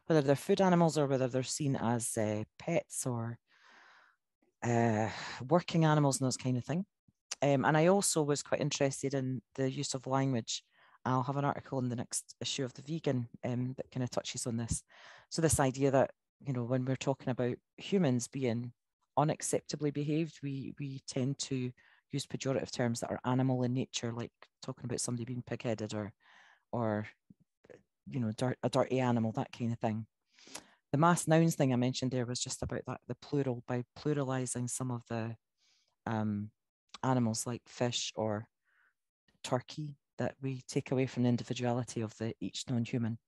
whether they're food animals or whether they're seen as pets or working animals and those kind of thing. And I also was quite interested in the use of language. I'll have an article in the next issue of The Vegan that kind of touches on this. So this idea that, you know, when we're talking about humans being unacceptably behaved, we tend to use pejorative terms that are animal in nature, like talking about somebody being pig-headed or you know, a dirty animal, that kind of thing. The mass nouns thing I mentioned there was just about that, the plural, by pluralizing some of the animals like fish or turkey, that we take away from the individuality of each non-human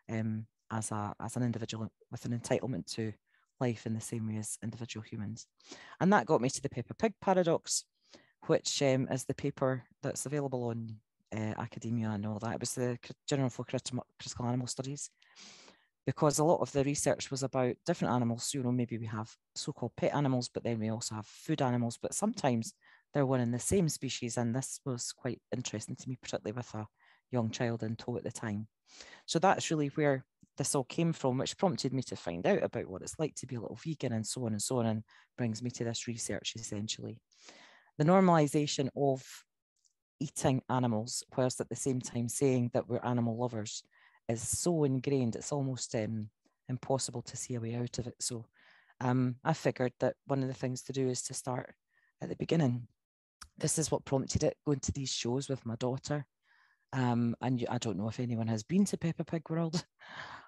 as an individual with an entitlement to life in the same way as individual humans. And that got me to the Peppa Pig paradox, which is the paper that's available on academia and all that. It was the Journal for Critical Animal Studies, because a lot of the research was about different animals. You know, maybe we have so-called pet animals, but then we also have food animals, but sometimes they're one and the same species. And this was quite interesting to me, particularly with a young child in tow at the time. So that's really where this all came from, which prompted me to find out about what it's like to be a little vegan and so on, and brings me to this research essentially. The normalization of eating animals, whilst at the same time saying that we're animal lovers, is so ingrained, it's almost impossible to see a way out of it. So I figured that one of the things to do is to start at the beginning. This is what prompted it, going to these shows with my daughter. And I don't know if anyone has been to Peppa Pig World.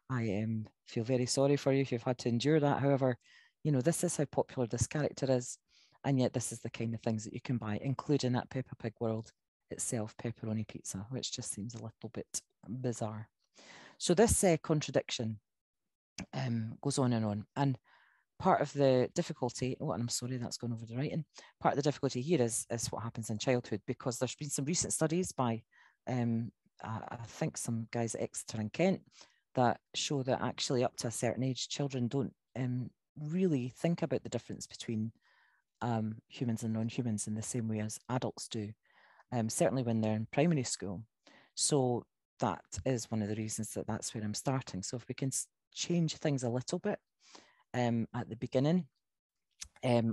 I feel very sorry for you if you've had to endure that. However, you know, this is how popular this character is. And yet this is the kind of things that you can buy, including at Peppa Pig World itself, pepperoni pizza, which just seems a little bit bizarre. So this contradiction goes on. And part of the difficulty, and I'm sorry, that's gone over the writing. Part of the difficulty here is what happens in childhood, because there's been some recent studies by, I think some guys at Exeter and Kent, that show that actually up to a certain age, children don't really think about the difference between humans and non-humans in the same way as adults do, certainly when they're in primary school. So that is one of the reasons that's where I'm starting. So if we can change things a little bit at the beginning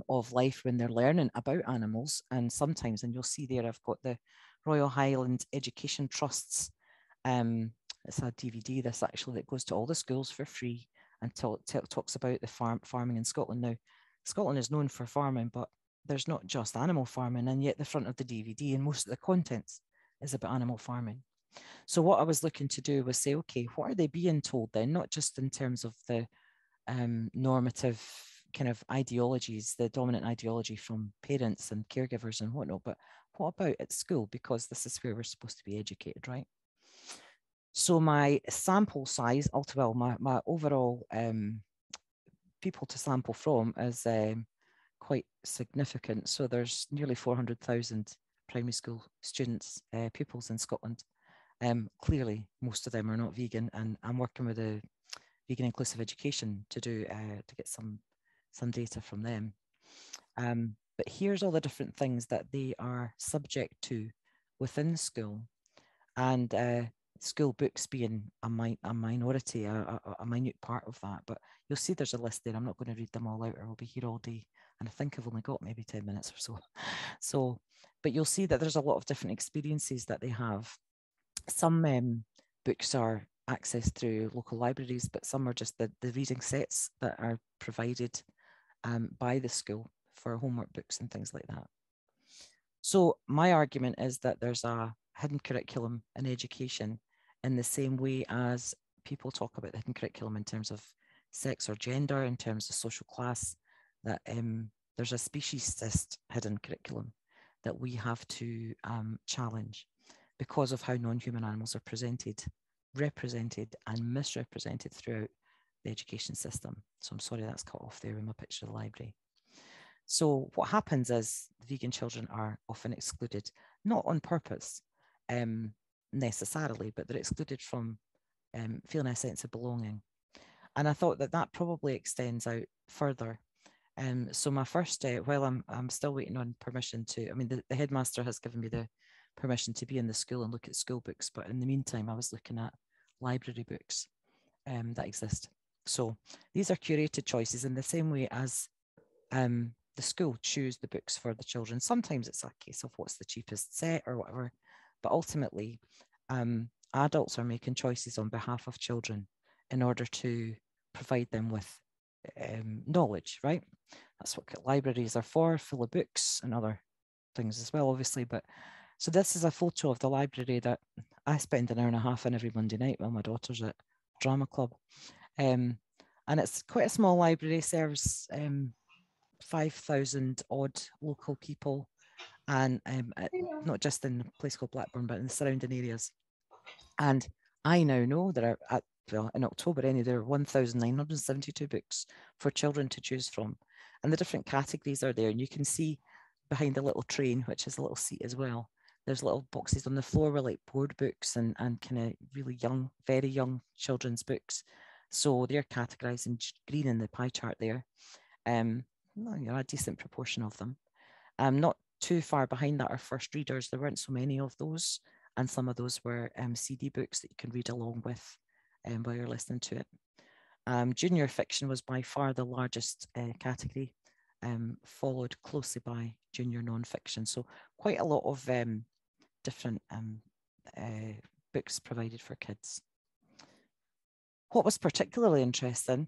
of life when they're learning about animals, and sometimes, and you'll see there, I've got the Royal Highland Education Trusts. It's a DVD, this actually, that goes to all the schools for free and talks about the farming in Scotland. Now, Scotland is known for farming, but there's not just animal farming, and yet the front of the DVD and most of the contents is about animal farming. So what I was looking to do was say, okay, what are they being told then? Not just in terms of the normative kind of ideologies, the dominant ideology from parents and caregivers and whatnot, but what about at school? Because this is where we're supposed to be educated, right? So my sample size, well, my overall people to sample from is quite significant. So there's nearly 400,000 primary school students, pupils in Scotland. Clearly, most of them are not vegan, and I'm working with a Vegan Inclusive Education to get some data from them. But here's all the different things that they are subject to within school, and school books being a minority, a minute part of that. But you'll see there's a list there. I'm not going to read them all out, or we'll be here all day. And I think I've only got maybe 10 minutes or so. But you'll see that there's a lot of different experiences that they have. Some books are accessed through local libraries, but some are just the reading sets that are provided by the school for homework books and things like that. So my argument is that there's a hidden curriculum in education in the same way as people talk about the hidden curriculum in terms of sex or gender, in terms of social class, that there's a speciesist hidden curriculum that we have to challenge because of how non-human animals are presented, represented and misrepresented throughout the education system. So I'm sorry that's cut off there in my picture of the library. So what happens is vegan children are often excluded, not on purpose necessarily, but they're excluded from feeling a sense of belonging. And I thought that probably extends out further. So my first, while I'm still waiting on permission to, I mean, the headmaster has given me the permission to be in the school and look at school books, but in the meantime, I was looking at library books. that exist. So these are curated choices in the same way as the school choose the books for the children. Sometimes it's a case of what's the cheapest set or whatever, but ultimately adults are making choices on behalf of children in order to provide them with knowledge, right? That's what libraries are for, full of books and other things as well, obviously. But so this is a photo of the library that I spend an hour and a half in every Monday night while my daughter's at drama club. And it's quite a small library, serves 5,000 odd local people, and not just in a place called Blackburn, but in the surrounding areas. And I now know there are, well, in October anyway, there are 1,972 books for children to choose from. And the different categories are there. And you can see behind the little train, which is a little seat as well, there's little boxes on the floor with like board books and kind of really young, very young children's books. So they're categorized in green in the pie chart there. A decent proportion of them. Not too far behind that are first readers. There weren't so many of those. And some of those were CD books that you can read along with while you're listening to it. Junior fiction was by far the largest category, followed closely by junior non-fiction. So quite a lot of different books provided for kids. What was particularly interesting,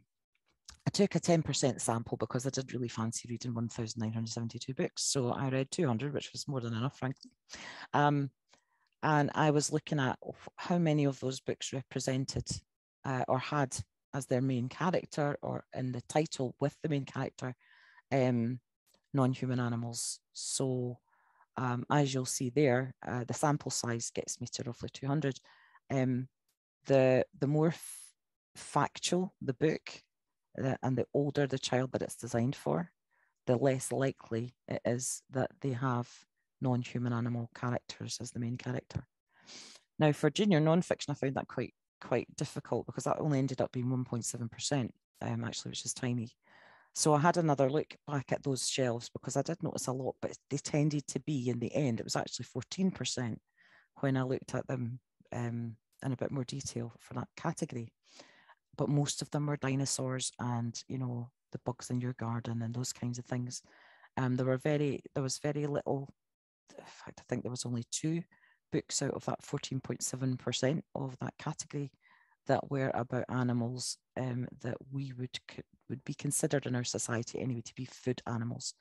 I took a 10% sample because I did really fancy reading 1,972 books. So I read 200, which was more than enough, frankly. And I was looking at how many of those books represented or had as their main character, or in the title with the main character, non-human animals. So as you'll see there, the sample size gets me to roughly 200. The more factual the book, and the older the child that it's designed for, the less likely it is that they have non-human animal characters as the main character. Now, for junior non-fiction, I found that quite difficult because that only ended up being 1.7%, actually, which is tiny. So I had another look back at those shelves because I did notice a lot, but they tended to be, in the end, it was actually 14% when I looked at them in a bit more detail for that category. But most of them were dinosaurs and, you know, the bugs in your garden and those kinds of things. There was very little. In fact, I think there was only 2 books out of that 14.7% of that category that were about animals that we would be considered in our society anyway to be food animals.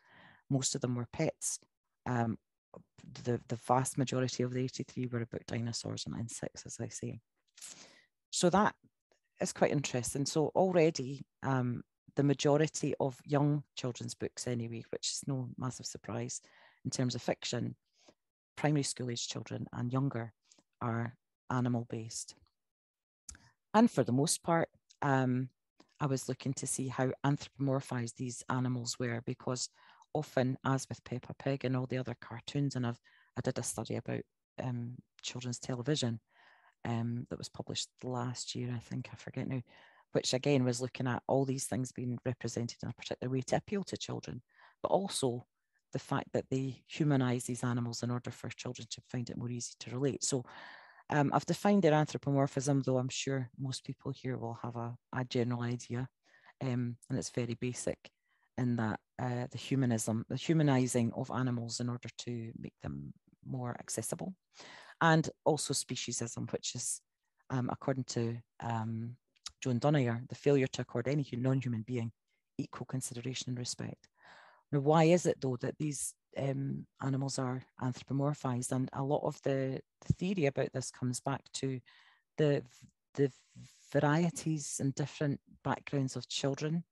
Most of them were pets. The vast majority of the 83 were about dinosaurs and insects, as I say. So that is quite interesting. So already the majority of young children's books anyway, which is no massive surprise in terms of fiction, primary school age children and younger, are animal based. And for the most part, I was looking to see how anthropomorphized these animals were, because often, as with Peppa Pig and all the other cartoons, and I did a study about children's television that was published last year, I think, I forget now, which again was looking at all these things being represented in a particular way to appeal to children, but also the fact that they humanize these animals in order for children to find it more easy to relate. So I've defined their anthropomorphism, though I'm sure most people here will have a general idea, and it's very basic in that the humanizing of animals in order to make them more accessible, and also speciesism, which is, according to Joan Donayer, the failure to accord any non-human being equal consideration and respect. Now, why is it, though, that these animals are anthropomorphized? And a lot of the theory about this comes back to the varieties and different backgrounds of children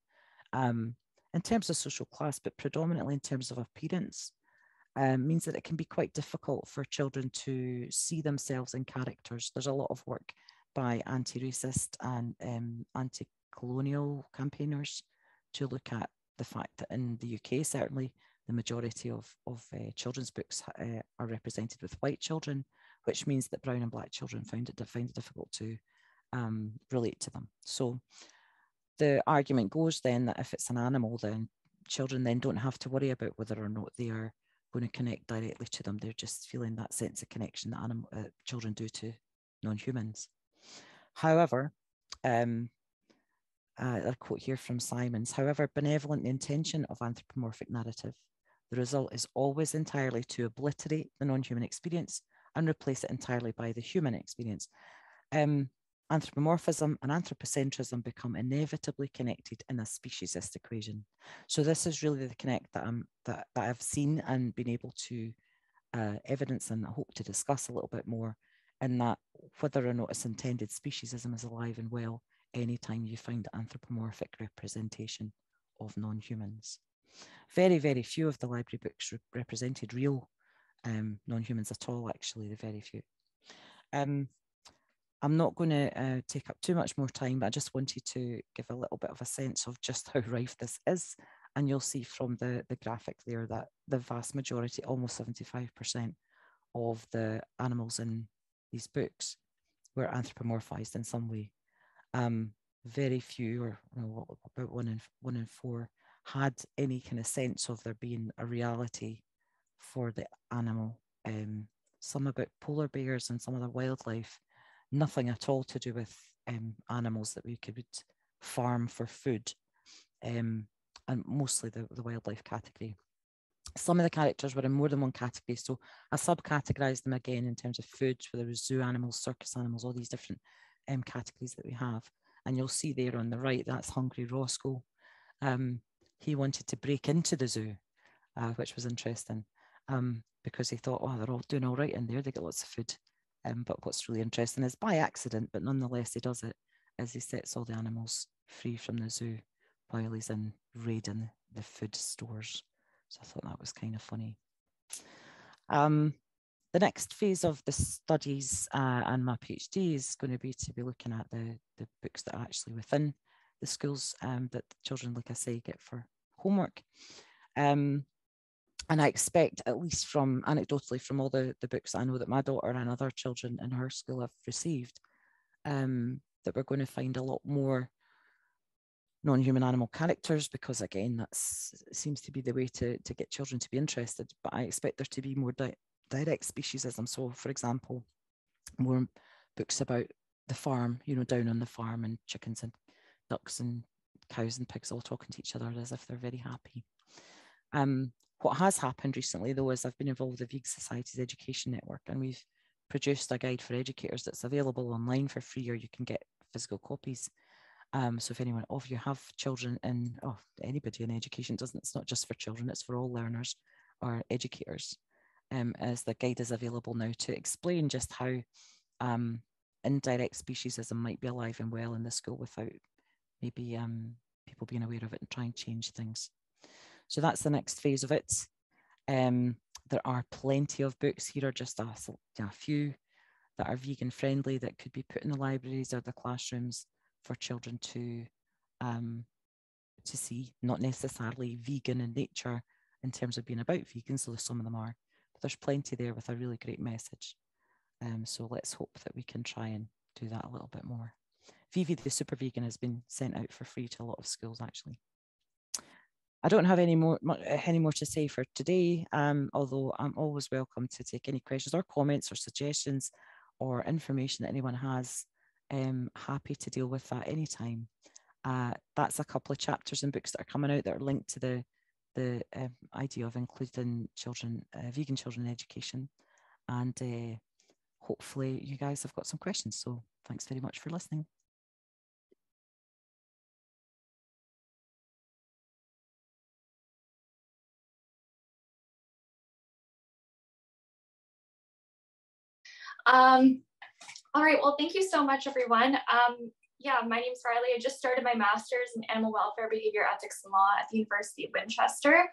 in terms of social class, but predominantly in terms of appearance, means that it can be quite difficult for children to see themselves in characters. There's a lot of work by anti-racist and anti-colonial campaigners to look at the fact that in the UK, certainly, the majority of children's books are represented with white children, which means that brown and black children find it difficult to relate to them. So the argument goes then that if it's an animal, then children then don't have to worry about whether or not they are going to connect directly to them. They're just feeling that sense of connection that children do to non-humans. However, A quote here from Simons: however benevolent the intention of anthropomorphic narrative, the result is always entirely to obliterate the non-human experience and replace it entirely by the human experience. Anthropomorphism and anthropocentrism become inevitably connected in a speciesist equation. So this is really the connect that I've seen and been able to evidence and I hope to discuss a little bit more, in that whether or not it's intended, speciesism is alive and well anytime you find anthropomorphic representation of non-humans. Very, very few of the library books represented real non-humans at all, actually, the very few. I'm not going to take up too much more time, but I just wanted to give a little bit of a sense of just how rife this is. And you'll see from the graphic there that the vast majority, almost 75% of the animals in these books were anthropomorphized in some way. Very few, or about one in four, had any kind of sense of there being a reality for the animal. Some about polar bears and some other wildlife, nothing at all to do with animals that we could farm for food, and mostly the wildlife category. Some of the characters were in more than one category, so I subcategorized them again in terms of food, whether it was zoo animals, circus animals, all these different categories that we have. And you'll see there on the right, that's Hungry Roscoe. He wanted to break into the zoo, which was interesting, because he thought, oh, they're all doing all right in there, they get lots of food. But what's really interesting is by accident, but nonetheless he does it, as he sets all the animals free from the zoo while he's in raiding the food stores. So I thought that was kind of funny. The next phase of the studies and my PhD is going to be looking at the books that are actually within the schools that the children, like I say, get for homework. And I expect, at least from anecdotally from all the books I know that my daughter and other children in her school have received, that we're going to find a lot more non-human animal characters, because again, that seems to be the way to get children to be interested. But I expect there to be more direct speciesism. So, for example, more books about the farm, down on the farm, and chickens and ducks and cows and pigs all talking to each other as if they're very happy. What has happened recently, though, is I've been involved with the Vegan Society's Education Network, and we've produced a guide for educators that's available online for free, or you can get physical copies. So if anyone of you have children in, anybody in education, it's not just for children, it's for all learners or educators, as the guide is available now to explain just how indirect speciesism might be alive and well in the school without maybe people being aware of it and try and change things. So that's the next phase of it. There are plenty of books. Here are just a few that are vegan friendly that could be put in the libraries or the classrooms for children to see, not necessarily vegan in nature in terms of being about vegans, though some of them are, but there's plenty there with a really great message. So let's hope that we can try and do that a little bit more. Vivi the Super Vegan has been sent out for free to a lot of schools, actually. I don't have any more to say for today, although I'm always welcome to take any questions or comments or suggestions or information that anyone has. Happy to deal with that anytime. That's a couple of chapters and books that are coming out that are linked to the idea of including children, vegan children in education. And hopefully you guys have got some questions. So thanks very much for listening. All right, well, thank you so much, everyone. Yeah, my name is Riley. I just started my master's in animal welfare, behavior ethics, and law at the University of Winchester.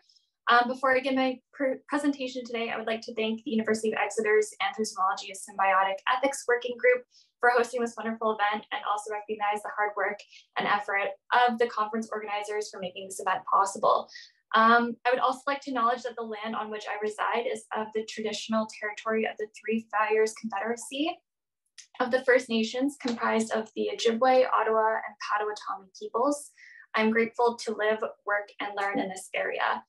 Before I give my presentation today, I would like to thank the University of Exeter's Anthrozoology Symbiotic Ethics Working Group for hosting this wonderful event, and also recognize the hard work and effort of the conference organizers for making this event possible. I would also like to acknowledge that the land on which I reside is of the traditional territory of the Three Fires Confederacy of the First Nations, comprised of the Ojibwe, Ottawa, and Potawatomi peoples. I'm grateful to live, work, and learn in this area.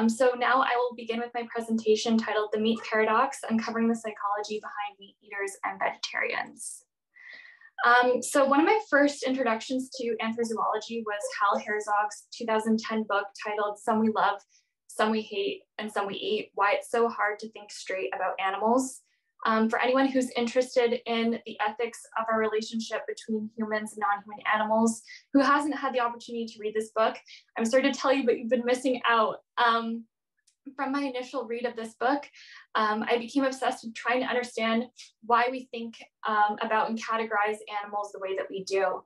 So now I will begin with my presentation titled The Meat Paradox, Uncovering the Psychology Behind Meat Eaters and Vegetarians. So one of my first introductions to anthrozoology was Hal Herzog's 2010 book titled Some We Love, Some We Hate, and Some We Eat, Why It's So Hard to Think Straight About Animals. For anyone who's interested in the ethics of our relationship between humans and non-human animals, who hasn't had the opportunity to read this book, I'm sorry to tell you, but you've been missing out. From my initial read of this book, I became obsessed with trying to understand why we think about and categorize animals the way that we do.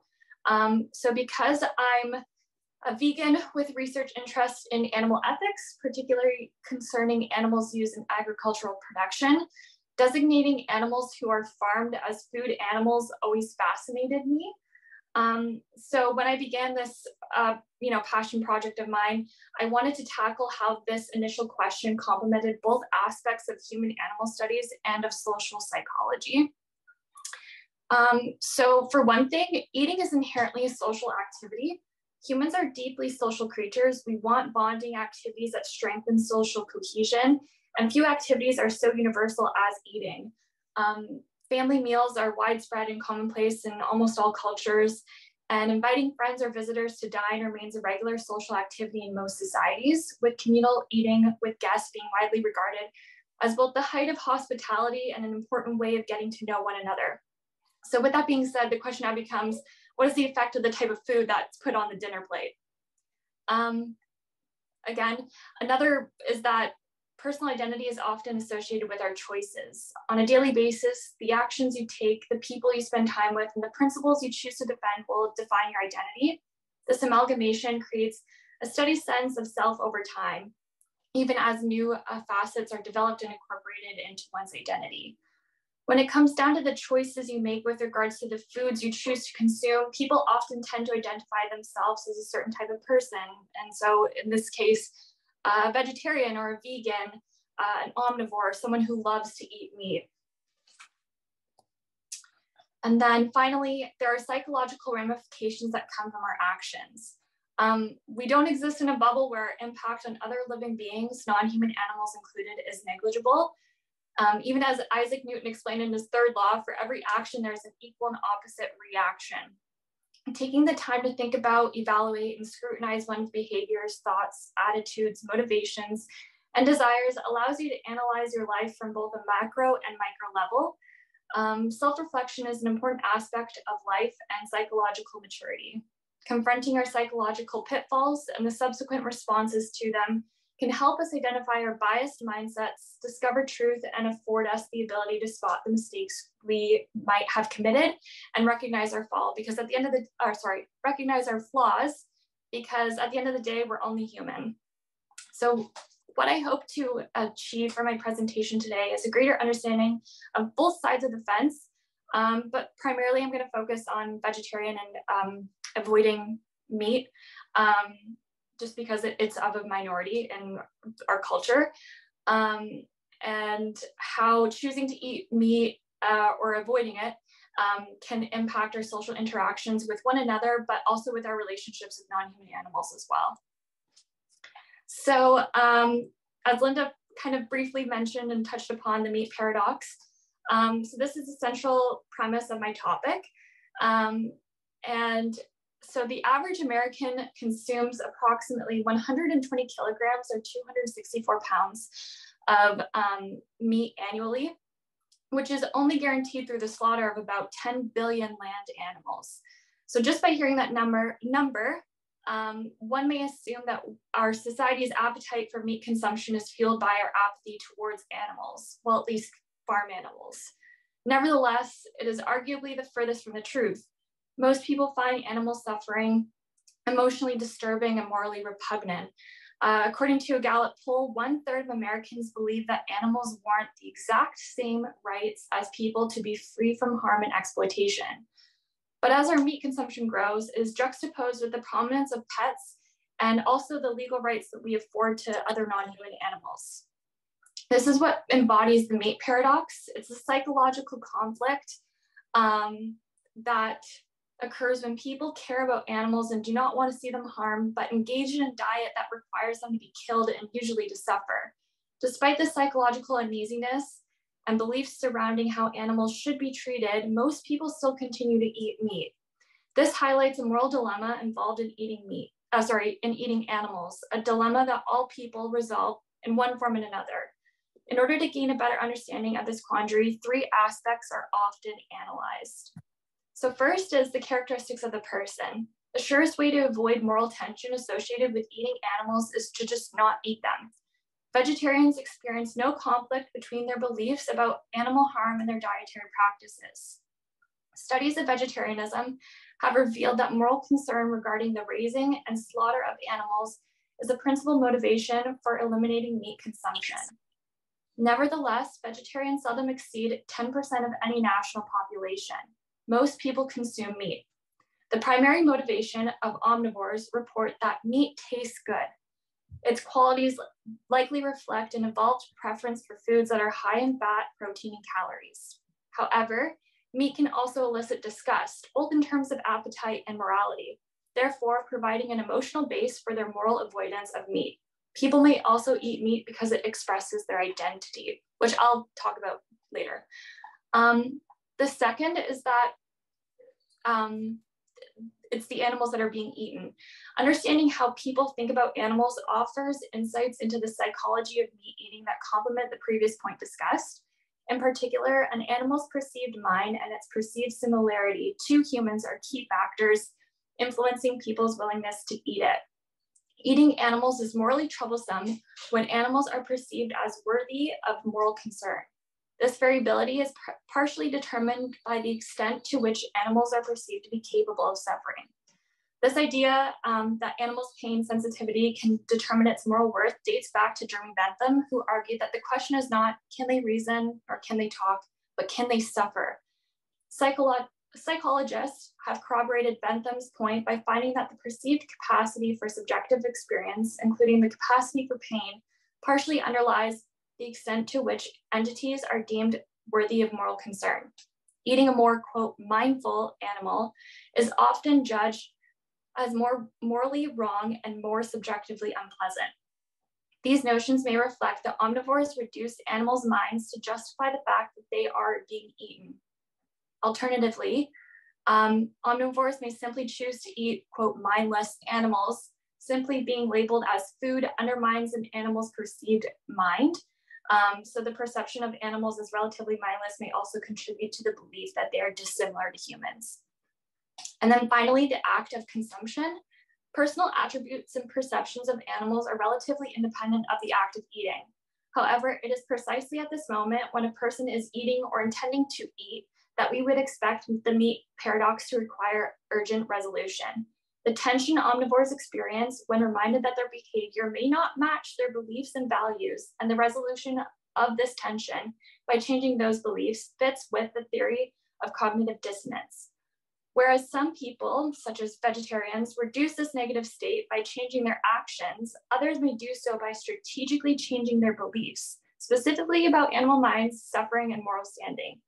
So because I'm a vegan with research interest in animal ethics, particularly concerning animals used in agricultural production, designating animals who are farmed as food animals always fascinated me. So when I began this passion project of mine, I wanted to tackle how this initial question complemented both aspects of human animal studies and of social psychology. So for one thing, eating is inherently a social activity. Humans are deeply social creatures. We want bonding activities that strengthen social cohesion, and few activities are so universal as eating. Family meals are widespread and commonplace in almost all cultures, and inviting friends or visitors to dine remains a regular social activity in most societies, with communal eating with guests being widely regarded as both the height of hospitality and an important way of getting to know one another. So with that being said, the question now becomes, what is the effect of the type of food that's put on the dinner plate? Again, another is that personal identity is often associated with our choices. On a daily basis, the actions you take, the people you spend time with, and the principles you choose to defend will define your identity. This amalgamation creates a steady sense of self over time, even as new facets are developed and incorporated into one's identity. When it comes down to the choices you make with regards to the foods you choose to consume, people often tend to identify themselves as a certain type of person. And so in this case, a vegetarian or a vegan, an omnivore, someone who loves to eat meat. And then finally, there are psychological ramifications that come from our actions. We don't exist in a bubble where our impact on other living beings, non-human animals included, is negligible. Even as Isaac Newton explained in his third law, for every action, there's an equal and opposite reaction. Taking the time to think about, evaluate, and scrutinize one's behaviors, thoughts, attitudes, motivations, and desires allows you to analyze your life from both a macro and micro level. Self-reflection is an important aspect of life and psychological maturity. Confronting our psychological pitfalls and the subsequent responses to them can help us identify our biased mindsets, discover truth, and afford us the ability to spot the mistakes we might have committed and recognize our fall, because at the end of the, recognize our flaws, because at the end of the day, we're only human. So what I hope to achieve for my presentation today is a greater understanding of both sides of the fence, but primarily I'm going to focus on vegetarian and avoiding meat. Just because it's of a minority in our culture, and how choosing to eat meat or avoiding it can impact our social interactions with one another, but also with our relationships with non-human animals as well. So as Lynda kind of briefly mentioned and touched upon, the meat paradox. So this is the central premise of my topic. And so the average American consumes approximately 120 kilograms or 264 pounds of meat annually, which is only guaranteed through the slaughter of about 10 billion land animals. So just by hearing that number, one may assume that our society's appetite for meat consumption is fueled by our apathy towards animals, well, at least farm animals. Nevertheless, it is arguably the furthest from the truth. Most people find animal suffering emotionally disturbing and morally repugnant. According to a Gallup poll, 1/3 of Americans believe that animals warrant the exact same rights as people to be free from harm and exploitation. But as our meat consumption grows, it is juxtaposed with the prominence of pets and also the legal rights that we afford to other non-human animals. This is what embodies the meat paradox. It's a psychological conflict that occurs when people care about animals and do not want to see them harmed, but engage in a diet that requires them to be killed and usually to suffer. Despite this psychological uneasiness and beliefs surrounding how animals should be treated, most people still continue to eat meat. This highlights a moral dilemma involved in eating eating animals, a dilemma that all people resolve in one form and another. In order to gain a better understanding of this quandary, three aspects are often analyzed. So first is the characteristics of the person. The surest way to avoid moral tension associated with eating animals is to just not eat them. Vegetarians experience no conflict between their beliefs about animal harm and their dietary practices. Studies of vegetarianism have revealed that moral concern regarding the raising and slaughter of animals is a principal motivation for eliminating meat consumption. Nevertheless, vegetarians seldom exceed 10% of any national population. Most people consume meat. The primary motivation of omnivores report that meat tastes good. Its qualities likely reflect an evolved preference for foods that are high in fat, protein, and calories. However, meat can also elicit disgust, both in terms of appetite and morality, therefore providing an emotional base for their moral avoidance of meat. People may also eat meat because it expresses their identity, which I'll talk about later. The second is that it's the animals that are being eaten. Understanding how people think about animals offers insights into the psychology of meat eating that complement the previous point discussed. In particular, an animal's perceived mind and its perceived similarity to humans are key factors influencing people's willingness to eat it. Eating animals is morally troublesome when animals are perceived as worthy of moral concern. This variability is partially determined by the extent to which animals are perceived to be capable of suffering. This idea that animals' pain sensitivity can determine its moral worth dates back to Jeremy Bentham, who argued that the question is not, can they reason or can they talk, but can they suffer? Psychologists have corroborated Bentham's point by finding that the perceived capacity for subjective experience, including the capacity for pain, partially underlies the extent to which entities are deemed worthy of moral concern. Eating a more, quote, mindful animal is often judged as more morally wrong and more subjectively unpleasant. These notions may reflect that omnivores reduce animals' minds to justify the fact that they are being eaten. Alternatively, omnivores may simply choose to eat, quote, mindless animals. Simply being labeled as food undermines an animal's perceived mind. So the perception of animals as relatively mindless may also contribute to the belief that they are dissimilar to humans. And then finally, the act of consumption. Personal attributes and perceptions of animals are relatively independent of the act of eating. However, it is precisely at this moment when a person is eating or intending to eat that we would expect the meat paradox to require urgent resolution. The tension omnivores experience when reminded that their behavior may not match their beliefs and values, and the resolution of this tension by changing those beliefs fits with the theory of cognitive dissonance. Whereas some people, such as vegetarians, reduce this negative state by changing their actions, others may do so by strategically changing their beliefs, specifically about animal minds, suffering, and moral standing.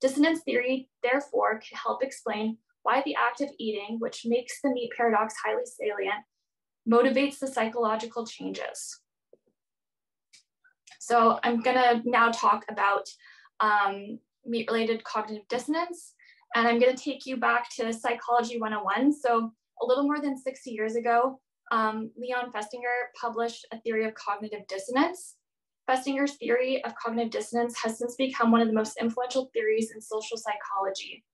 Dissonance theory, therefore, can help explain why the act of eating, which makes the meat paradox highly salient, motivates the psychological changes. So I'm gonna now talk about meat-related cognitive dissonance, and I'm gonna take you back to Psychology 101. So a little more than 60 years ago, Leon Festinger published a theory of cognitive dissonance. Festinger's theory of cognitive dissonance has since become one of the most influential theories in social psychology.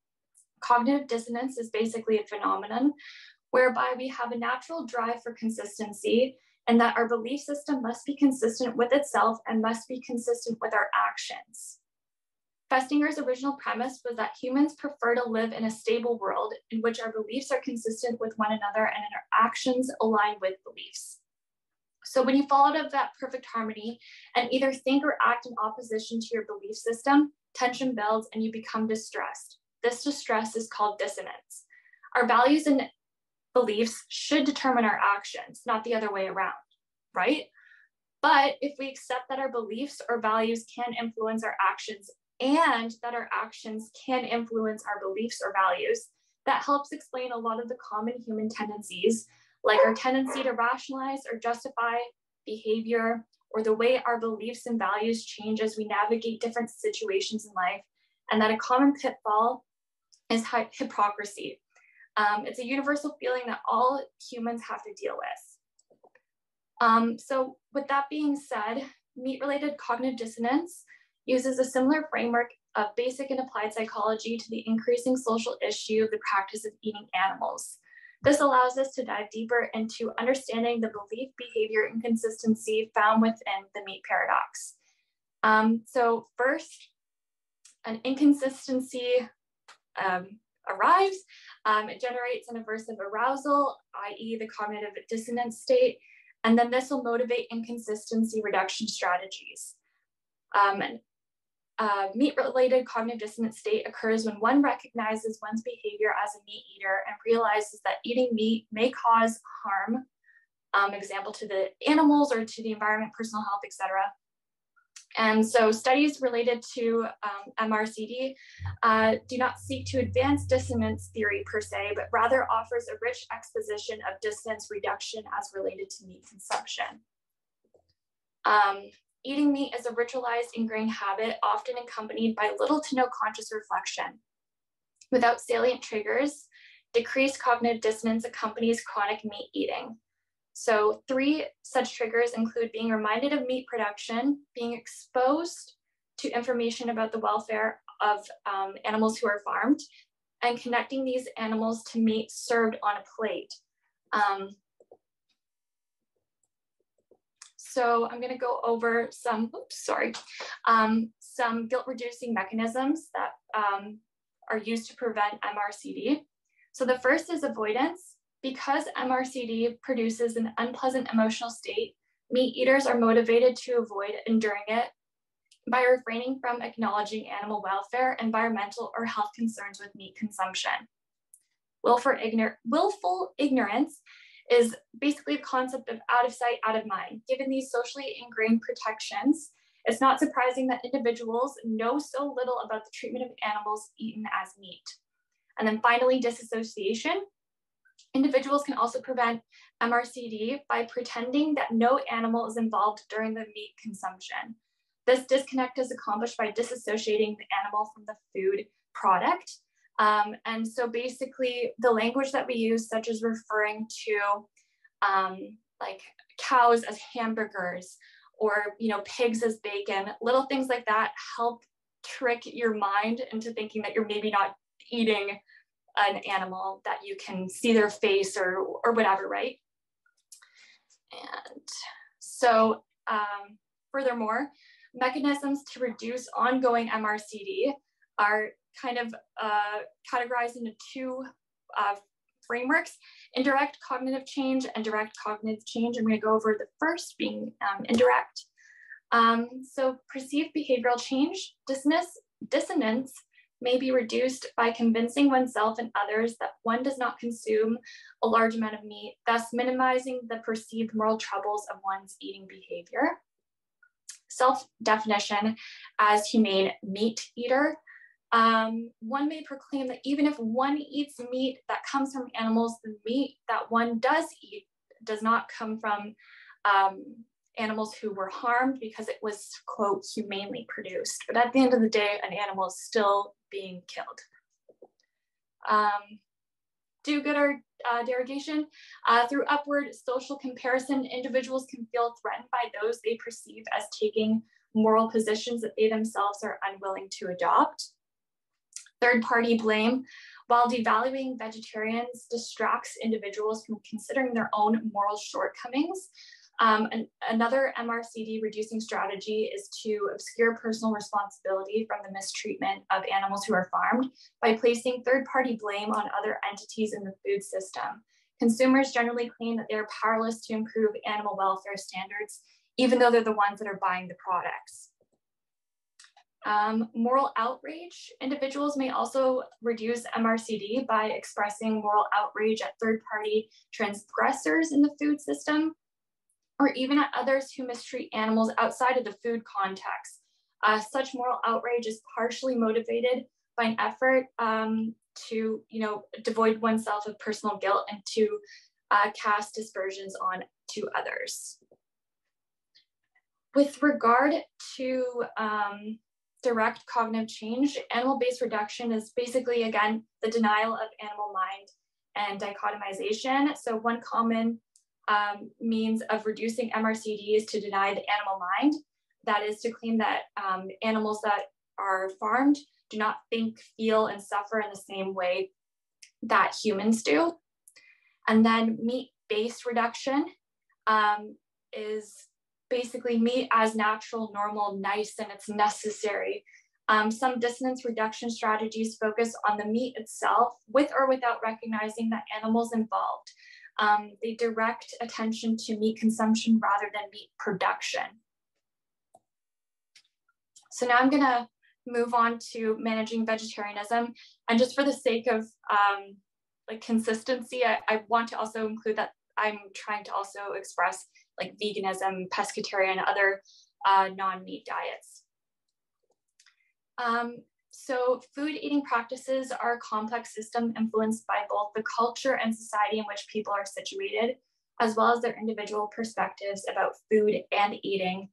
Cognitive dissonance is basically a phenomenon whereby we have a natural drive for consistency and that our belief system must be consistent with itself and must be consistent with our actions. Festinger's original premise was that humans prefer to live in a stable world in which our beliefs are consistent with one another and our actions align with beliefs. So when you fall out of that perfect harmony and either think or act in opposition to your belief system, tension builds and you become distressed. This distress is called dissonance. Our values and beliefs should determine our actions, not the other way around, right? But if we accept that our beliefs or values can influence our actions and that our actions can influence our beliefs or values, that helps explain a lot of the common human tendencies, like our tendency to rationalize or justify behavior, or the way our beliefs and values change as we navigate different situations in life, and that a common pitfall is hypocrisy. It's a universal feeling that all humans have to deal with. So with that being said, meat-related cognitive dissonance uses a similar framework of basic and applied psychology to the increasing social issue of the practice of eating animals. This allows us to dive deeper into understanding the belief behavior inconsistency found within the meat paradox. So first, an inconsistency arrives. It generates an aversive arousal, i.e. the cognitive dissonance state, and then this will motivate inconsistency reduction strategies. Meat-related cognitive dissonance state occurs when one recognizes one's behavior as a meat eater and realizes that eating meat may cause harm, example to the animals or to the environment, personal health, etc. And so studies related to MRCD do not seek to advance dissonance theory per se, but rather offers a rich exposition of dissonance reduction as related to meat consumption. Eating meat is a ritualized, ingrained habit, often accompanied by little to no conscious reflection. Without salient triggers, decreased cognitive dissonance accompanies chronic meat eating. So 3 such triggers include being reminded of meat production, being exposed to information about the welfare of animals who are farmed, and connecting these animals to meat served on a plate. So I'm going to go over some guilt-reducing mechanisms that are used to prevent MRCD. So the first is avoidance. Because MRCD produces an unpleasant emotional state, meat eaters are motivated to avoid enduring it by refraining from acknowledging animal welfare, environmental, or health concerns with meat consumption. Willful ignorance is basically the concept of out of sight, out of mind. Given these socially ingrained protections, it's not surprising that individuals know so little about the treatment of animals eaten as meat. And then finally, disassociation. Individuals can also prevent MRCD by pretending that no animal is involved during the meat consumption. This disconnect is accomplished by disassociating the animal from the food product. And so basically the language that we use, such as referring to like cows as hamburgers or pigs as bacon, little things like that help trick your mind into thinking that you're maybe not eating an animal, that you can see their face or whatever, right? And so furthermore, mechanisms to reduce ongoing MRCD are kind of categorized into 2 frameworks: indirect cognitive change and direct cognitive change. I'm going to go over the first, being indirect. So perceived behavioral change, dissonance may be reduced by convincing oneself and others that one does not consume a large amount of meat, thus minimizing the perceived moral troubles of one's eating behavior. Self-definition as humane meat eater. One may proclaim that even if one eats meat that comes from animals, the meat that one does eat does not come from animals who were harmed because it was, quote, humanely produced. But at the end of the day, an animal is still being killed. Do-gooder derogation. Through upward social comparison, individuals can feel threatened by those they perceive as taking moral positions that they themselves are unwilling to adopt. Third-party blame. While devaluing vegetarians distracts individuals from considering their own moral shortcomings, another MRCD reducing strategy is to obscure personal responsibility from the mistreatment of animals who are farmed by placing third-party blame on other entities in the food system. Consumers generally claim that they are powerless to improve animal welfare standards, even though they're the ones that are buying the products. Moral outrage. Individuals may also reduce MRCD by expressing moral outrage at third-party transgressors in the food system, or even at others who mistreat animals outside of the food context. Such moral outrage is partially motivated by an effort to, devoid oneself of personal guilt and to cast dispersions on to others. With regard to direct cognitive change, animal-based reduction is basically, again, the denial of animal mind and dichotomization. So one common means of reducing MRCD is to deny the animal mind. That is to claim that animals that are farmed do not think, feel, and suffer in the same way that humans do. And then meat-based reduction is basically meat as natural, normal, nice, and it's necessary. Some dissonance reduction strategies focus on the meat itself with or without recognizing the animals involved. They direct attention to meat consumption rather than meat production. So now I'm gonna move on to managing vegetarianism. And just for the sake of like consistency, I want to also include that I'm trying to also express like veganism, pescatarian, other non-meat diets. So food eating practices are a complex system influenced by both the culture and society in which people are situated, as well as their individual perspectives about food and eating.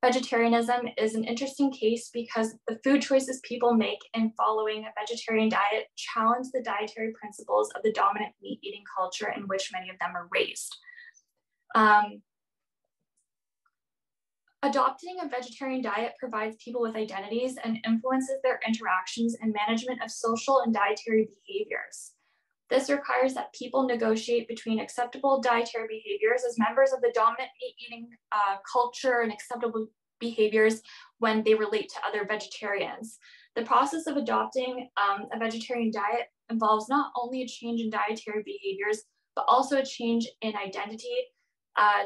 Vegetarianism is an interesting case because the food choices people make in following a vegetarian diet challenge the dietary principles of the dominant meat eating culture in which many of them are raised. Adopting a vegetarian diet provides people with identities and influences their interactions and management of social and dietary behaviors. This requires that people negotiate between acceptable dietary behaviors as members of the dominant meat-eating culture and acceptable behaviors when they relate to other vegetarians. The process of adopting a vegetarian diet involves not only a change in dietary behaviors, but also a change in identity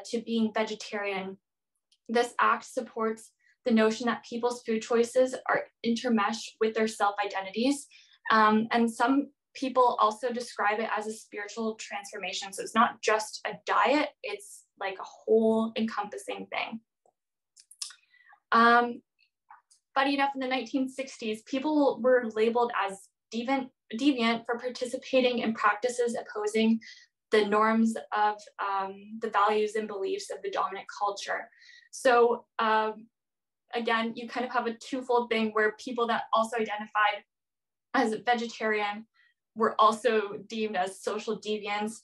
to being vegetarian. This act supports the notion that people's food choices are intermeshed with their self-identities. And some people also describe it as a spiritual transformation. So it's not just a diet, it's like a whole encompassing thing. Funny enough, in the 1960s, people were labeled as deviant for participating in practices opposing the norms of the values and beliefs of the dominant culture. So again, you kind of have a twofold thing where people that also identified as vegetarian were also deemed as social deviants.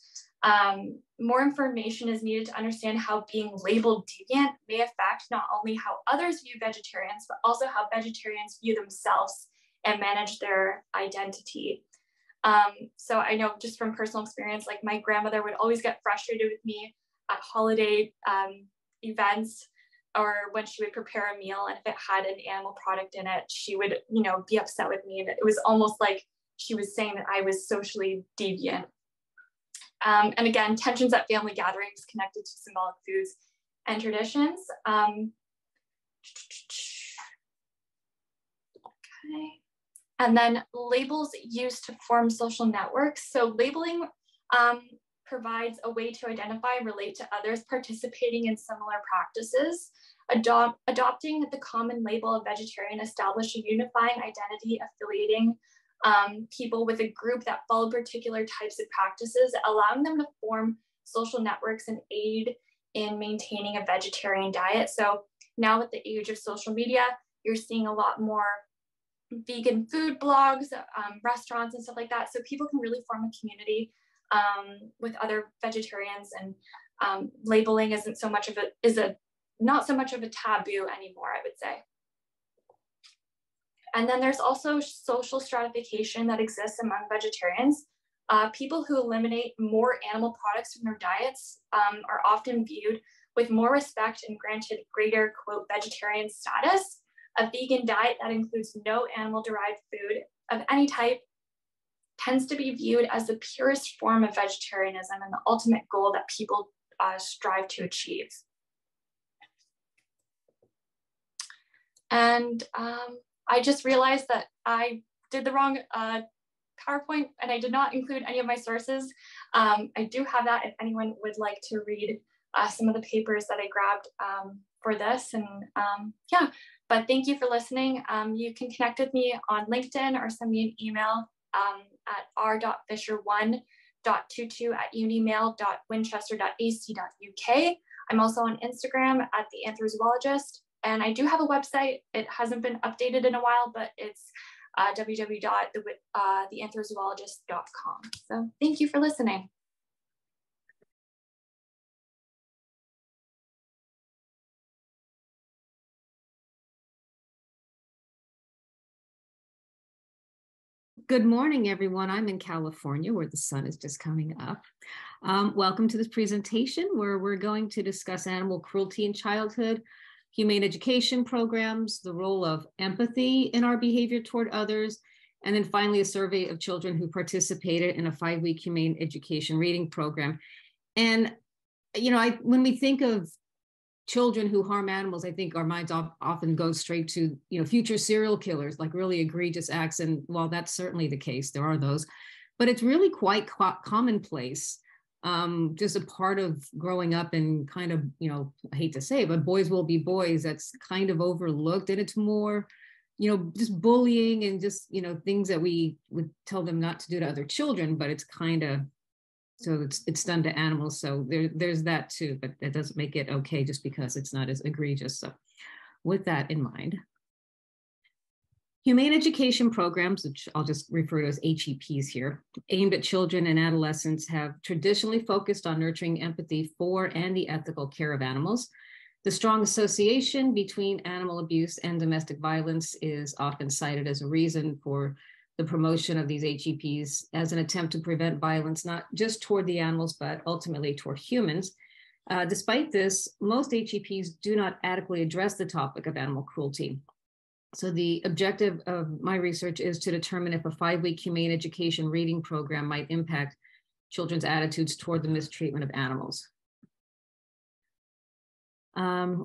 More information is needed to understand how being labeled deviant may affect not only how others view vegetarians, but also how vegetarians view themselves and manage their identity. So I know just from personal experience, like my grandmother would always get frustrated with me at holiday events or when she would prepare a meal, and if it had an animal product in it, she would, you know, be upset with me. And it was almost like she was saying that I was socially deviant. And again, tensions at family gatherings connected to symbolic foods and traditions. Okay. And then labels used to form social networks. So labeling provides a way to identify and relate to others participating in similar practices. Adopting the common label of vegetarian established a unifying identity, affiliating people with a group that followed particular types of practices, allowing them to form social networks and aid in maintaining a vegetarian diet. So now with the age of social media, you're seeing a lot more vegan food blogs, restaurants and stuff like that. So people can really form a community with other vegetarians, and labeling isn't so much of not so much of a taboo anymore, I would say. And then there's also social stratification that exists among vegetarians. People who eliminate more animal products from their diets are often viewed with more respect and granted greater, quote, vegetarian status. A vegan diet that includes no animal-derived food of any type tends to be viewed as the purest form of vegetarianism and the ultimate goal that people strive to achieve. And I just realized that I did the wrong PowerPoint and I did not include any of my sources. I do have that if anyone would like to read some of the papers that I grabbed for this. And yeah, but thank you for listening. You can connect with me on LinkedIn or send me an email at r.fisher1.22@unimail.winchester.ac.uk. I'm also on Instagram at the Anthrozoologist, and I do have a website. It hasn't been updated in a while, but it's www.theanthrozoologist.com. So thank you for listening. Good morning, everyone. I'm in California where the sun is just coming up. Welcome to this presentation where we're going to discuss animal cruelty in childhood, humane education programs, the role of empathy in our behavior toward others, and then finally a survey of children who participated in a 5-week humane education reading program. And, you know, when we think of children who harm animals, I think our minds often go straight to, you know, future serial killers, like really egregious acts. And while that's certainly the case, there are those, but it's really quite commonplace, just a part of growing up and kind of, you know, I hate to say it, but boys will be boys. That's kind of overlooked. And it's more, you know, just bullying and just, you know, things that we would tell them not to do to other children, but it's kind of, so it's done to animals. So there's that too, but that doesn't make it okay just because it's not as egregious. So with that in mind, humane education programs, which I'll just refer to as HEPs here, aimed at children and adolescents have traditionally focused on nurturing empathy for and the ethical care of animals. The strong association between animal abuse and domestic violence is often cited as a reason for the promotion of these HEPs as an attempt to prevent violence, not just toward the animals, but ultimately toward humans. Despite this, most HEPs do not adequately address the topic of animal cruelty. So the objective of my research is to determine if a 5-week humane education reading program might impact children's attitudes toward the mistreatment of animals.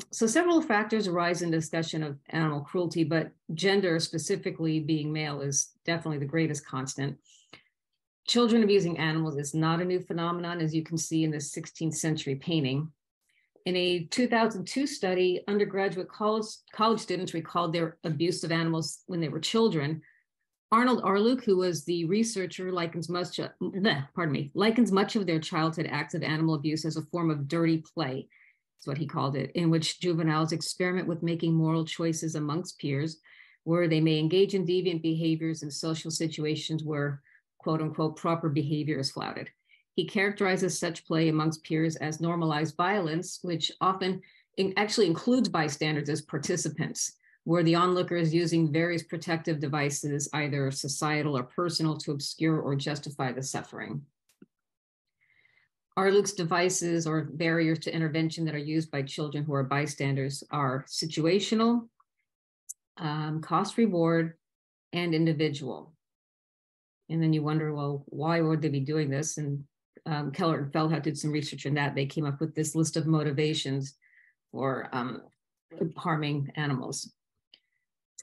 So several factors arise in discussion of animal cruelty, but gender, specifically being male, is definitely the greatest constant. Children abusing animals is not a new phenomenon, as you can see in this 16th century painting. In a 2002 study, undergraduate college students recalled their abuse of animals when they were children. Arnold Arluke, who was the researcher, likens much of their childhood acts of animal abuse as a form of dirty play. That's what he called it, in which juveniles experiment with making moral choices amongst peers, where they may engage in deviant behaviors in social situations where, quote unquote, proper behavior is flouted. He characterizes such play amongst peers as normalized violence, which often actually includes bystanders as participants, where the onlooker is using various protective devices, either societal or personal, to obscure or justify the suffering. Arluke's devices or barriers to intervention that are used by children who are bystanders are situational, cost reward, and individual. And then you wonder, well, why would they be doing this? And Keller and Feldhaus did some research on that. They came up with this list of motivations for harming animals.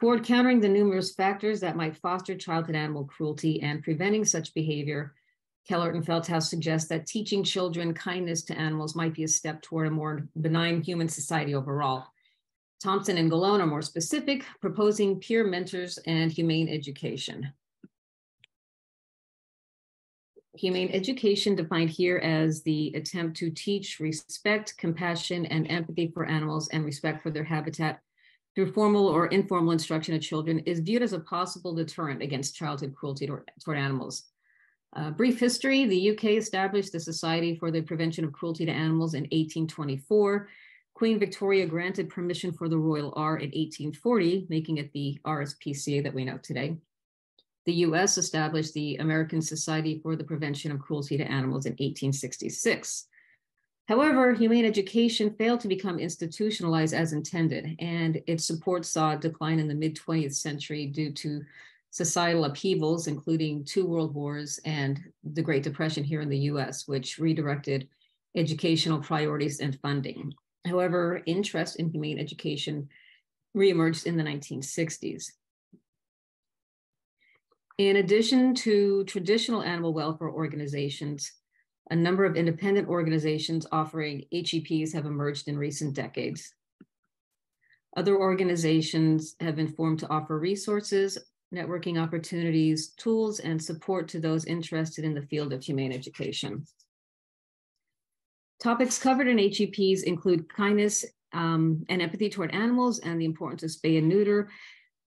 Toward countering the numerous factors that might foster childhood animal cruelty and preventing such behavior, Keller and Feldhaus suggest that teaching children kindness to animals might be a step toward a more benign human society overall. Thompson and Gallone are more specific, proposing peer mentors and humane education. Humane education defined here as the attempt to teach respect, compassion, and empathy for animals and respect for their habitat through formal or informal instruction of children is viewed as a possible deterrent against childhood cruelty toward animals. Brief history: the UK established the Society for the Prevention of Cruelty to Animals in 1824. Queen Victoria granted permission for the Royal R in 1840, making it the RSPCA that we know today. The US established the American Society for the Prevention of Cruelty to Animals in 1866. However, humane education failed to become institutionalized as intended, and its support saw a decline in the mid-20th century due to societal upheavals, including 2 world wars and the Great Depression here in the US, which redirected educational priorities and funding. However, interest in humane education reemerged in the 1960s. In addition to traditional animal welfare organizations, a number of independent organizations offering HEPs have emerged in recent decades. Other organizations have been formed to offer resources, networking opportunities, tools, and support to those interested in the field of humane education. Topics covered in HEPs include kindness and empathy toward animals and the importance of spay and neuter.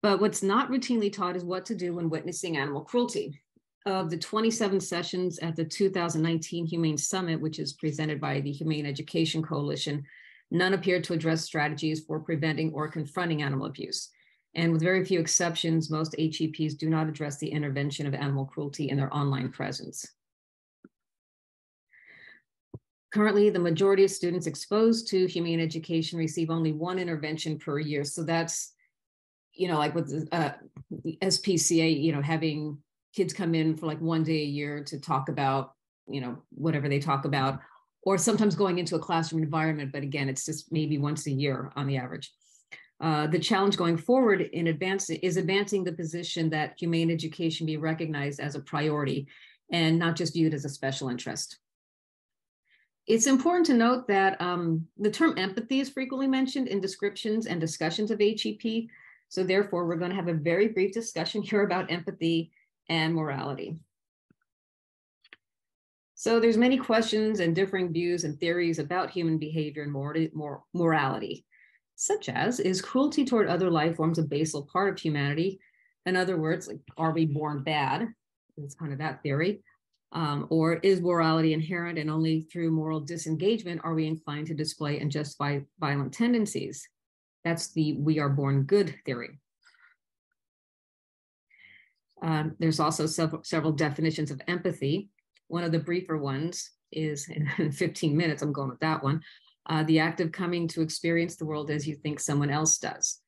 But what's not routinely taught is what to do when witnessing animal cruelty. Of the 27 sessions at the 2019 Humane Summit, which is presented by the Humane Education Coalition, none appeared to address strategies for preventing or confronting animal abuse. And with very few exceptions, most HEPs do not address the intervention of animal cruelty in their online presence. Currently, the majority of students exposed to humane education receive only one intervention per year. So that's, like with the SPCA, having kids come in for like one day a year to talk about, whatever they talk about, or sometimes going into a classroom environment. But again, it's just maybe once a year on the average. The challenge going forward in advancing the position that humane education be recognized as a priority and not just viewed as a special interest. It's important to note that the term empathy is frequently mentioned in descriptions and discussions of HEP. So therefore, we're going to have a very brief discussion here about empathy and morality. So there's many questions and differing views and theories about human behavior and morality, such as, is cruelty toward other life forms a basal part of humanity? In other words, like, are we born bad? It's kind of that theory. Or is morality inherent and only through moral disengagement are we inclined to display and justify violent tendencies? That's the we are born good theory. There's also several definitions of empathy. One of the briefer ones is, in 15 minutes, I'm going with that one, the act of coming to experience the world as you think someone else does.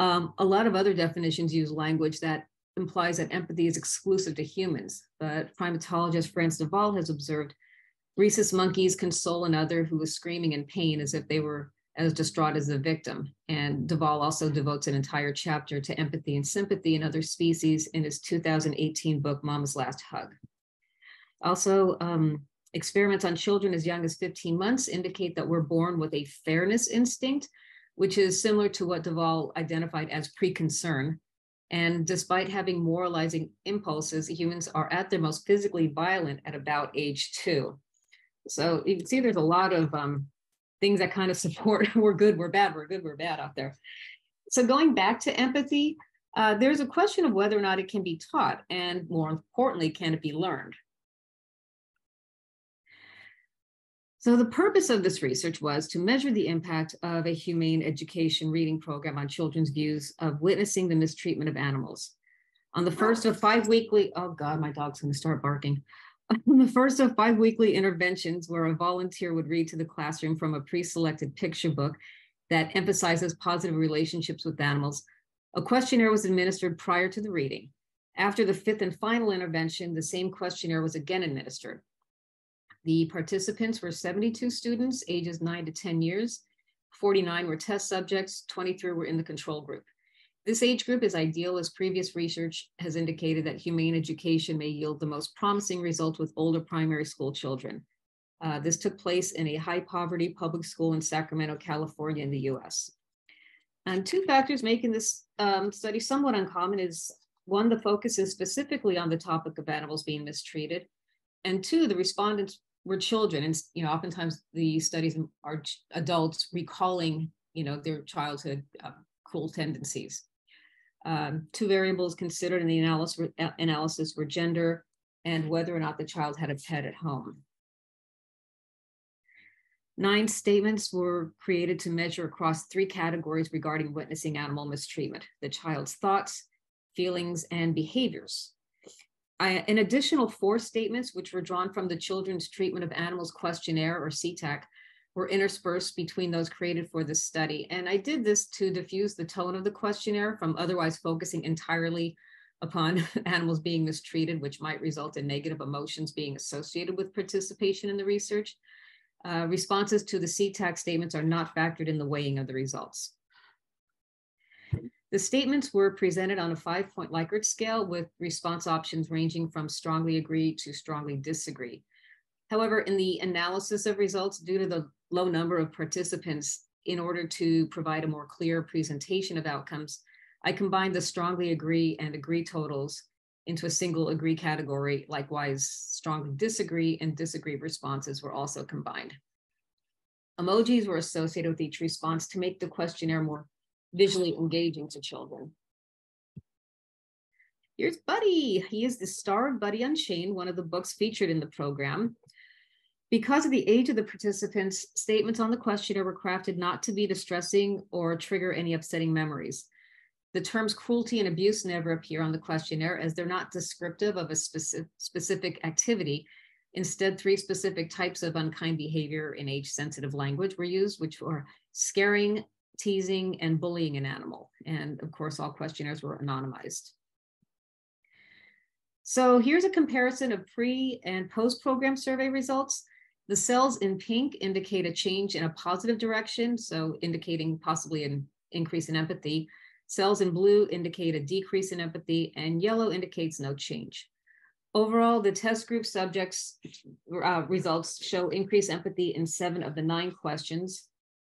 A lot of other definitions use language that implies that empathy is exclusive to humans, but primatologist Franz de Waal has observed rhesus monkeys console another who is screaming in pain as if they were as distraught as the victim. And de Waal also devotes an entire chapter to empathy and sympathy in other species in his 2018 book, Mama's Last Hug. Also, experiments on children as young as 15 months indicate that we're born with a fairness instinct, which is similar to what de Waal identified as pre-concern. And despite having moralizing impulses, humans are at their most physically violent at about age 2. So you can see there's a lot of things that kind of support we're good, we're bad, we're good, we're bad out there. So going back to empathy, there's a question of whether or not it can be taught, and more importantly, can it be learned? So the purpose of this research was to measure the impact of a humane education reading program on children's views of witnessing the mistreatment of animals. On the first of 5 weekly, oh God, my dog's gonna start barking. On the first of 5 weekly interventions where a volunteer would read to the classroom from a pre-selected picture book that emphasizes positive relationships with animals, a questionnaire was administered prior to the reading. After the 5th and final intervention, the same questionnaire was again administered. The participants were 72 students, ages 9 to 10 years. 49 were test subjects, 23 were in the control group. This age group is ideal as previous research has indicated that humane education may yield the most promising results with older primary school children. This took place in a high poverty public school in Sacramento, California in the US. And 2 factors making this study somewhat uncommon is 1, the focus is specifically on the topic of animals being mistreated. And 2, the respondents were children, and oftentimes the studies are adults recalling their childhood cruel tendencies. 2 variables considered in the analysis were gender and whether or not the child had a pet at home. 9 statements were created to measure across 3 categories regarding witnessing animal mistreatment: the child's thoughts, feelings, and behaviors. An additional 4 statements, which were drawn from the Children's Treatment of Animals Questionnaire, or CTAC, were interspersed between those created for this study. And I did this to diffuse the tone of the questionnaire from otherwise focusing entirely upon animals being mistreated, which might result in negative emotions being associated with participation in the research. Responses to the CTAC statements are not factored in the weighing of the results. The statements were presented on a 5-point Likert scale with response options ranging from strongly agree to strongly disagree. However, in the analysis of results, due to the low number of participants, in order to provide a more clear presentation of outcomes, I combined the strongly agree and agree totals into a single agree category. Likewise, strongly disagree and disagree responses were also combined. Emojis were associated with each response to make the questionnaire more visually engaging to children. Here's Buddy. He is the star of Buddy Unchained, one of the books featured in the program. Because of the age of the participants, statements on the questionnaire were crafted not to be distressing or trigger any upsetting memories. The terms cruelty and abuse never appear on the questionnaire, as they're not descriptive of a specific activity. Instead, 3 specific types of unkind behavior in age-sensitive language were used, which were scaring, teasing, and bullying an animal. And of course, all questionnaires were anonymized. So here's a comparison of pre and post-program survey results. The cells in pink indicate a change in a positive direction, so indicating possibly an increase in empathy. Cells in blue indicate a decrease in empathy, and yellow indicates no change. Overall, the test group subjects' results show increased empathy in 7 of the 9 questions.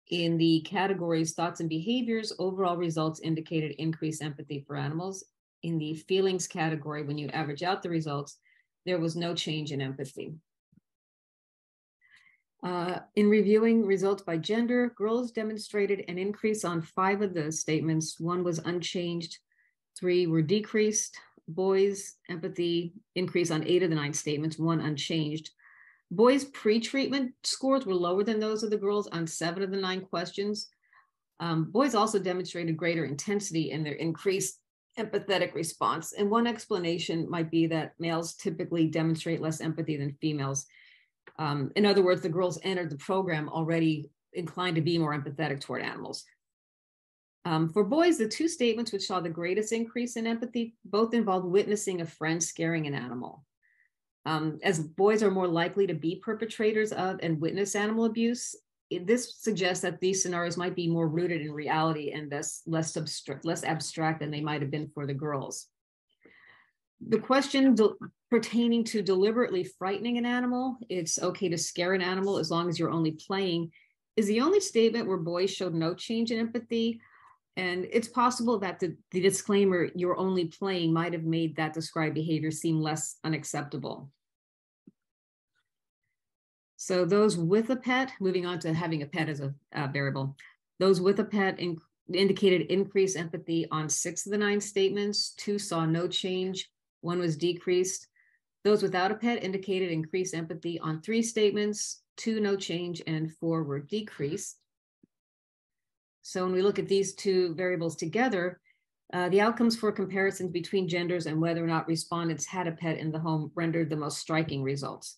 In the categories thoughts and behaviors, overall results indicated increased empathy for animals. In the feelings category, when you average out the results, there was no change in empathy. In reviewing results by gender, girls demonstrated an increase on 5 of the statements. 1 was unchanged, 3 were decreased. Boys, empathy increase on 8 of the 9 statements, 1 unchanged. Boys' pre-treatment scores were lower than those of the girls on 7 of the 9 questions. Boys also demonstrated greater intensity in their increased empathetic response. And one explanation might be that males typically demonstrate less empathy than females. In other words, the girls entered the program already inclined to be more empathetic toward animals. For boys, the 2 statements which saw the greatest increase in empathy both involved witnessing a friend scaring an animal. As boys are more likely to be perpetrators of and witness animal abuse, this suggests that these scenarios might be more rooted in reality and thus less abstract than they might have been for the girls. The question pertaining to deliberately frightening an animal, it's okay to scare an animal as long as you're only playing, is the only statement where boys showed no change in empathy. And it's possible that the disclaimer, you're only playing, might have made that described behavior seem less unacceptable. So those with a pet, moving on to having a pet as a variable, those with a pet indicated increased empathy on 6 of the 9 statements, 2 saw no change, 1 was decreased. Those without a pet indicated increased empathy on 3 statements, 2 no change, and 4 were decreased. So when we look at these 2 variables together, the outcomes for comparisons between genders and whether or not respondents had a pet in the home rendered the most striking results.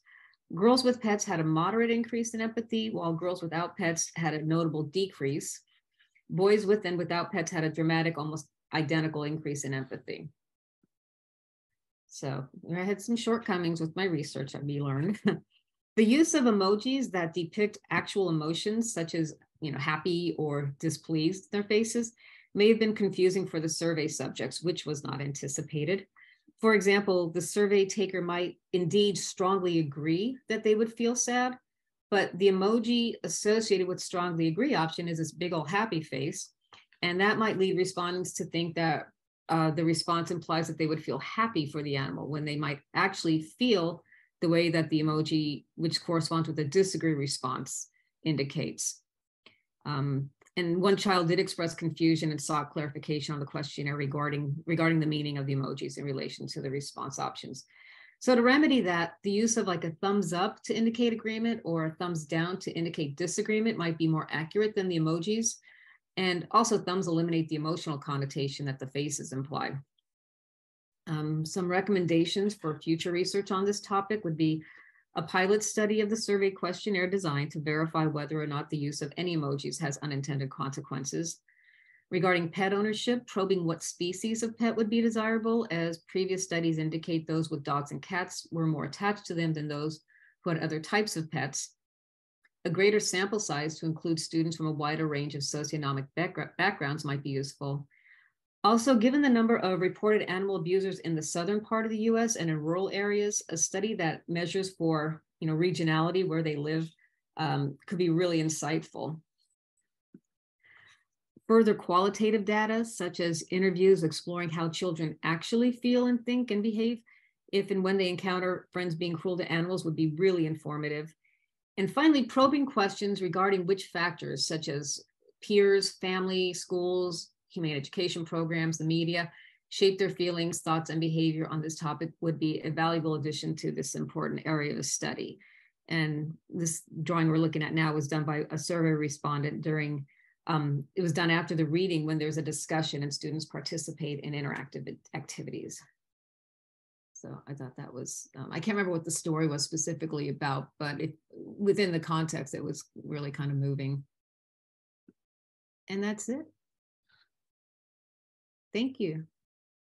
Girls with pets had a moderate increase in empathy, while girls without pets had a notable decrease. Boys with and without pets had a dramatic, almost identical increase in empathy. So I had some shortcomings with my research that we learned. The use of emojis that depict actual emotions, such as happy or displeased in their faces, may have been confusing for the survey subjects, which was not anticipated. For example, the survey taker might indeed strongly agree that they would feel sad, but the emoji associated with strongly agree option is this big old happy face. And that might lead respondents to think that the response implies that they would feel happy for the animal when they might actually feel the way that the emoji, which corresponds with a disagree response, indicates. And one child did express confusion and sought clarification on the questionnaire regarding the meaning of the emojis in relation to the response options. So to remedy that, the use of like a thumbs up to indicate agreement or a thumbs down to indicate disagreement might be more accurate than the emojis. And also thumbs eliminate the emotional connotation that the faces imply. Some recommendations for future research on this topic would be a pilot study of the survey questionnaire design to verify whether or not the use of any emojis has unintended consequences. Regarding pet ownership, probing what species of pet would be desirable, as previous studies indicate those with dogs and cats were more attached to them than those who had other types of pets. A greater sample size to include students from a wider range of socioeconomic backgrounds might be useful. Also, given the number of reported animal abusers in the southern part of the US and in rural areas, a study that measures for regionality where they live could be really insightful. Further qualitative data, such as interviews exploring how children actually feel and think and behave if and when they encounter friends being cruel to animals, would be really informative. And finally, probing questions regarding which factors, such as peers, family, schools, humane education programs, the media, shape their feelings, thoughts, and behavior on this topic would be a valuable addition to this important area of study. And this drawing we're looking at now was done by a survey respondent during, it was done after the reading when there's a discussion and students participate in interactive activities. So I thought that was, I can't remember what the story was specifically about, but within the context, it was really kind of moving. And that's it. Thank you.